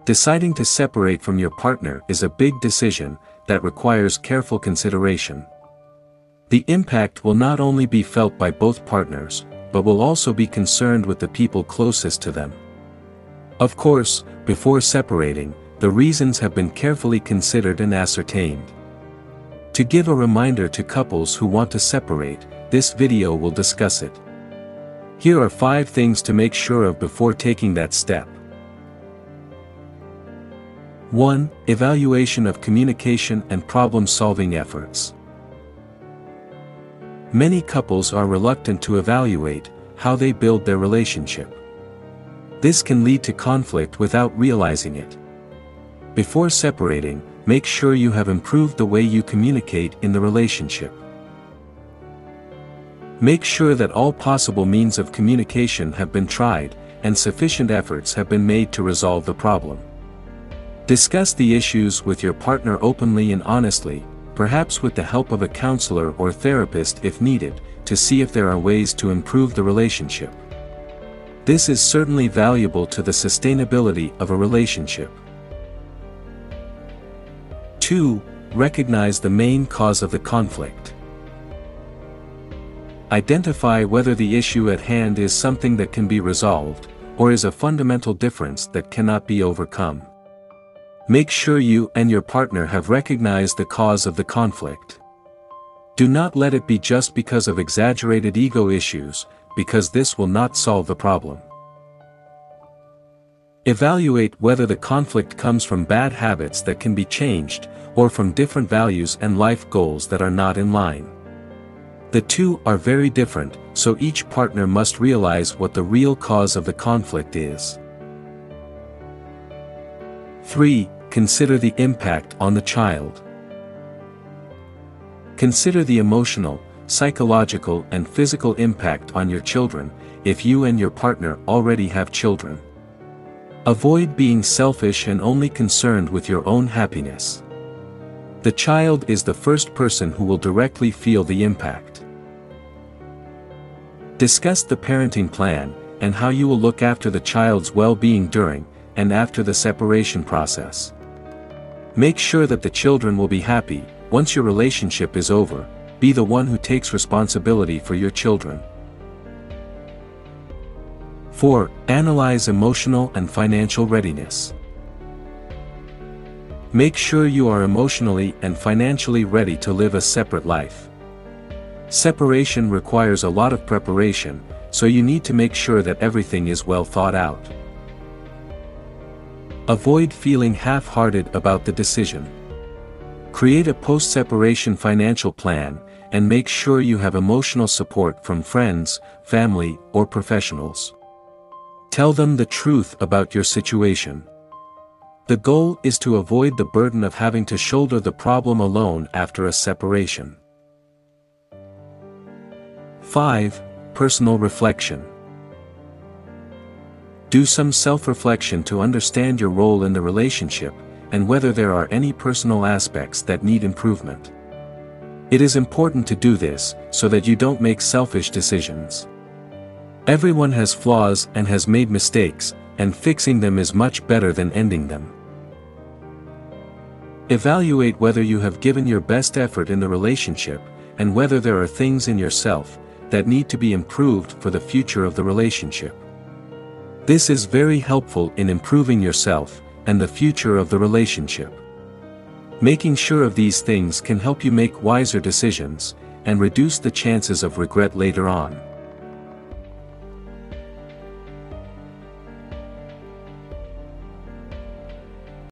Deciding to separate from your partner is a big decision that requires careful consideration. The impact will not only be felt by both partners, but will also be concerned with the people closest to them. Of course, before separating, the reasons have been carefully considered and ascertained. To give a reminder to couples who want to separate, this video will discuss it. Here are 5 things to make sure of before taking that step. 1. Evaluation of communication and problem-solving efforts. Many couples are reluctant to evaluate how they build their relationship. This can lead to conflict without realizing it. Before separating, make sure you have improved the way you communicate in the relationship. Make sure that all possible means of communication have been tried, and sufficient efforts have been made to resolve the problem. Discuss the issues with your partner openly and honestly, perhaps with the help of a counselor or therapist if needed, to see if there are ways to improve the relationship. This is certainly valuable to the sustainability of a relationship. 2. Recognize the main cause of the conflict. Identify whether the issue at hand is something that can be resolved, or is a fundamental difference that cannot be overcome. Make sure you and your partner have recognized the cause of the conflict. Do not let it be just because of exaggerated ego issues, because this will not solve the problem. Evaluate whether the conflict comes from bad habits that can be changed, or from different values and life goals that are not in line. The two are very different, so each partner must realize what the real cause of the conflict is. 3. Consider the impact on the child. Consider the emotional, psychological and physical impact on your children, if you and your partner already have children. Avoid being selfish and only concerned with your own happiness. The child is the first person who will directly feel the impact. Discuss the parenting plan, and how you will look after the child's well-being during and after the separation process. Make sure that the children will be happy. Once your relationship is over, be the one who takes responsibility for your children. 4. Analyze emotional and financial readiness. Make sure you are emotionally and financially ready to live a separate life. Separation requires a lot of preparation, so you need to make sure that everything is well thought out. Avoid feeling half-hearted about the decision. Create a post-separation financial plan, and make sure you have emotional support from friends, family, or professionals. Tell them the truth about your situation. The goal is to avoid the burden of having to shoulder the problem alone after a separation. 5. Personal reflection. Do some self-reflection to understand your role in the relationship, and whether there are any personal aspects that need improvement. It is important to do this, so that you don't make selfish decisions. Everyone has flaws and has made mistakes, and fixing them is much better than ending them. Evaluate whether you have given your best effort in the relationship, and whether there are things in yourself that need to be improved for the future of the relationship. This is very helpful in improving yourself and the future of the relationship. Making sure of these things can help you make wiser decisions and reduce the chances of regret later on.